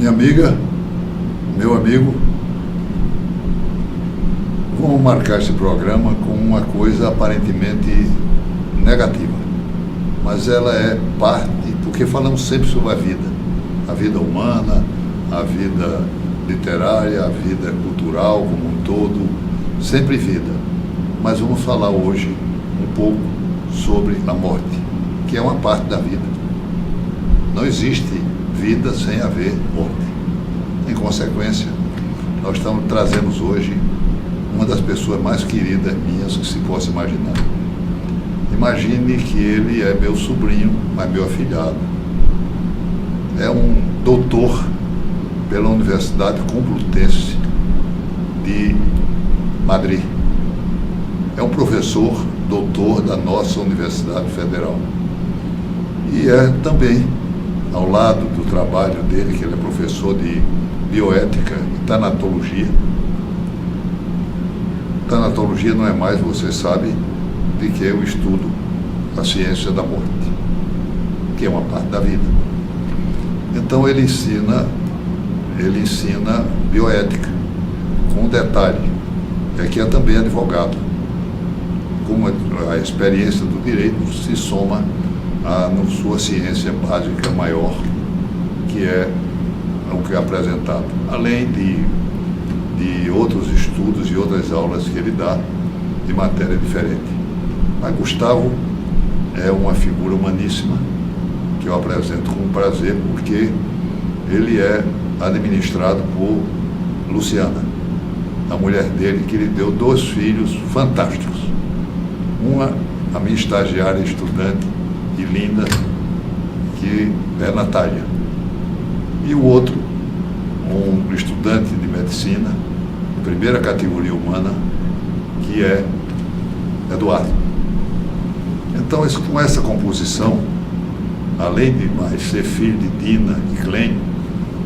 Minha amiga, meu amigo, vamos marcar esse programa com uma coisa aparentemente negativa, mas ela é parte, porque falamos sempre sobre a vida humana, a vida literária, a vida cultural como um todo, sempre vida. Mas vamos falar hoje um pouco sobre a morte, que é uma parte da vida. Não existe vida sem haver morte. Em consequência, nós trazemos hoje uma das pessoas mais queridas minhas que se possa imaginar. Imagine que ele é meu sobrinho, mas meu afilhado. É um doutor pela Universidade Complutense de Madrid. É um professor, doutor da nossa Universidade Federal. E é também, ao lado do trabalho dele, que ele é professor de bioética e tanatologia. Tanatologia não é mais, você sabe, de que o estudo da ciência da morte, que é uma parte da vida. Então ele ensina bioética, com um detalhe, é que é também advogado. Como a experiência do direito se soma à sua ciência básica maior, que é o que é apresentado, além de outros estudos e outras aulas que ele dá de matéria diferente. Mas Gustavo é uma figura humaníssima que eu apresento com prazer, porque ele é administrado por Luciana, a mulher dele, que lhe deu 2 filhos fantásticos. Uma, a minha estagiária estudante e linda, que é Natália. E o outro, um estudante de medicina, de primeira categoria humana, que é Eduardo. Então, com essa composição, além de mais ser filho de Dina e Clênio,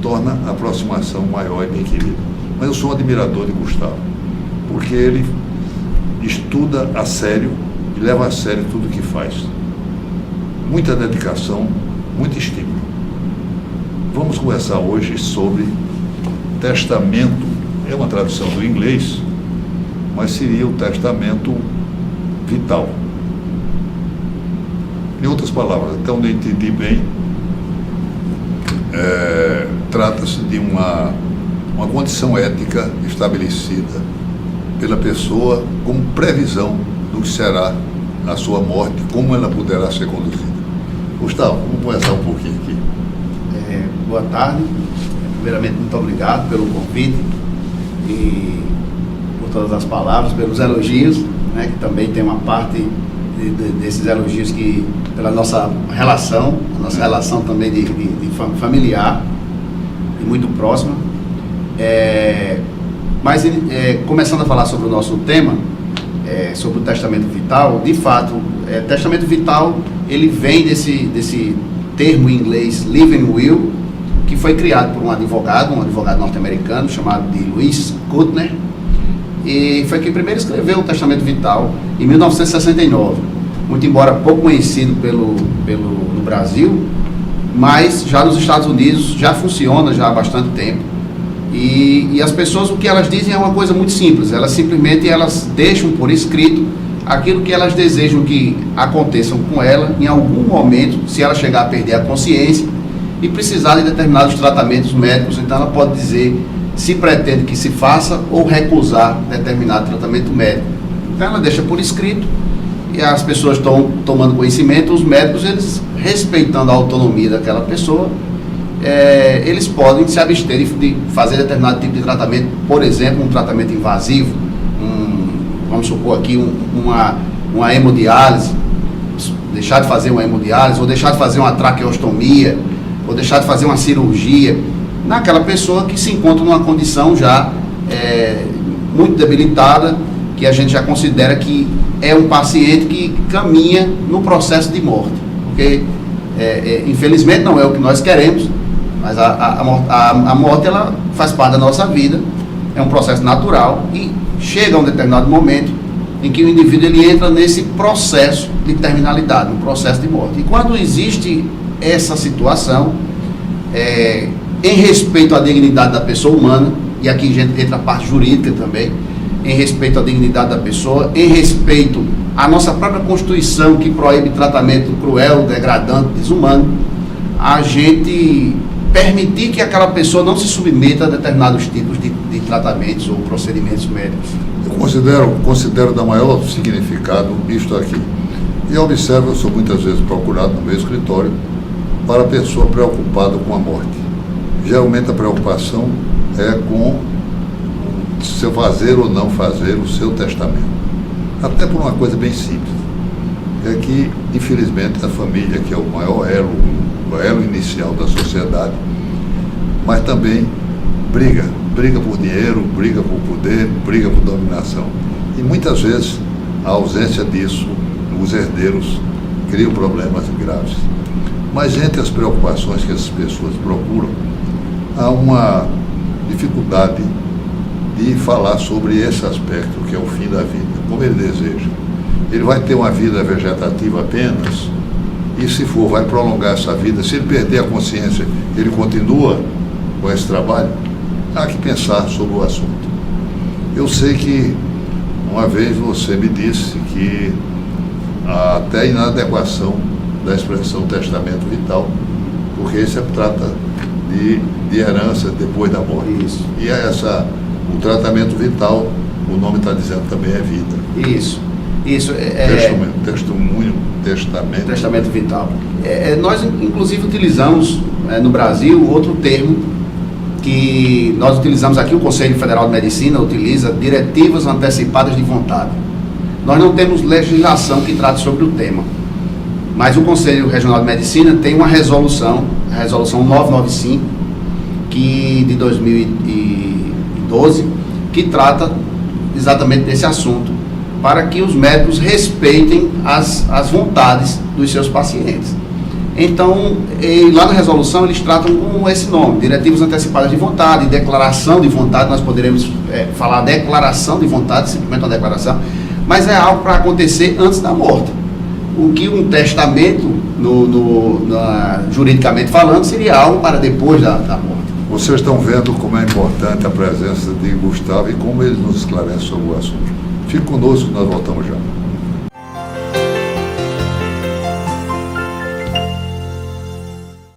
torna a aproximação maior e bem querida. Mas eu sou um admirador de Gustavo, porque ele estuda a sério e leva a sério tudo o que faz. Muita dedicação, muito estímulo. Vamos conversar hoje sobre testamento. É uma tradução do inglês, mas seria o testamento vital. Em outras palavras, até onde eu entendi bem, trata-se de uma condição ética estabelecida pela pessoa como previsão do que será a sua morte, como ela poderá ser conduzida. Gustavo, vamos conversar um pouquinho aqui. Boa tarde. Primeiramente, muito obrigado pelo convite e por todas as palavras, pelos elogios, né, que também tem uma parte desses elogios que, pela nossa relação, a nossa relação também de familiar e muito próxima. Mas começando a falar sobre o nosso tema, sobre o testamento vital, de fato, testamento vital, ele vem desse termo em inglês living will, que foi criado por um advogado norte-americano chamado de Louis Kuttner, e foi quem primeiro escreveu o testamento vital em 1969, muito embora pouco conhecido no Brasil, mas já nos Estados Unidos já funciona já há bastante tempo. E as pessoas, o que elas dizem é uma coisa muito simples, elas deixam por escrito aquilo que elas desejam que aconteçam com ela em algum momento, se ela chegar a perder a consciência e precisar de determinados tratamentos médicos. Então ela pode dizer se pretende que se faça ou recusar determinado tratamento médico. Então ela deixa por escrito e as pessoas estão tomando conhecimento, os médicos, eles respeitando a autonomia daquela pessoa, eles podem se abster de fazer determinado tipo de tratamento, por exemplo, um tratamento invasivo, vamos supor aqui uma hemodiálise, deixar de fazer uma hemodiálise, ou deixar de fazer uma traqueostomia, ou deixar de fazer uma cirurgia, naquela pessoa que se encontra numa condição já muito debilitada, que a gente já considera que é um paciente que caminha no processo de morte, porque infelizmente não é o que nós queremos, mas a morte, ela faz parte da nossa vida, é um processo natural e chega a um determinado momento em que o indivíduo ele entra nesse processo de terminalidade, no processo de morte. E quando existe essa situação, em respeito à dignidade da pessoa humana, e aqui entra a parte jurídica também, em respeito à dignidade da pessoa, em respeito à nossa própria Constituição, que proíbe tratamento cruel, degradante, desumano, a gente permitir que aquela pessoa não se submeta a determinados tipos de tratamentos ou procedimentos médicos. Eu considero da maior significado isto aqui. E observo, eu sou muitas vezes procurado no meu escritório para a pessoa preocupada com a morte. Geralmente a preocupação é com se fazer ou não fazer o seu testamento. Até por uma coisa bem simples. É que, infelizmente, a família, que é o maior elo, o elo inicial da sociedade, mas também briga por dinheiro, briga por poder, briga por dominação. E muitas vezes a ausência disso, os herdeiros criam problemas graves. Mas entre as preocupações que essas pessoas procuram, há uma dificuldade de falar sobre esse aspecto, que é o fim da vida, como ele deseja. Ele vai ter uma vida vegetativa apenas, e se for, vai prolongar essa vida. Se ele perder a consciência, ele continua com esse trabalho. Há que pensar sobre o assunto. Eu sei que uma vez você me disse que há até inadequação da expressão testamento vital, porque isso trata de herança depois da morte. Isso. E o tratamento vital, o nome está dizendo também é vida. Isso. Testamento vital. Nós, inclusive, utilizamos no Brasil outro termo que nós utilizamos aqui, o Conselho Federal de Medicina utiliza diretivas antecipadas de vontade. Nós não temos legislação que trate sobre o tema, mas o Conselho Regional de Medicina tem uma resolução, a resolução 995, de 2012, que trata exatamente desse assunto, para que os médicos respeitem as vontades dos seus pacientes. Então, lá na resolução eles tratam com esse nome, diretivas antecipadas de vontade, declaração de vontade. Nós poderemos falar declaração de vontade, simplesmente uma declaração, mas é algo para acontecer antes da morte. O que um testamento, juridicamente falando, seria algo para depois da morte. Vocês estão vendo como é importante a presença de Gustavo e como ele nos esclarece sobre o assunto. Fique conosco, nós voltamos já.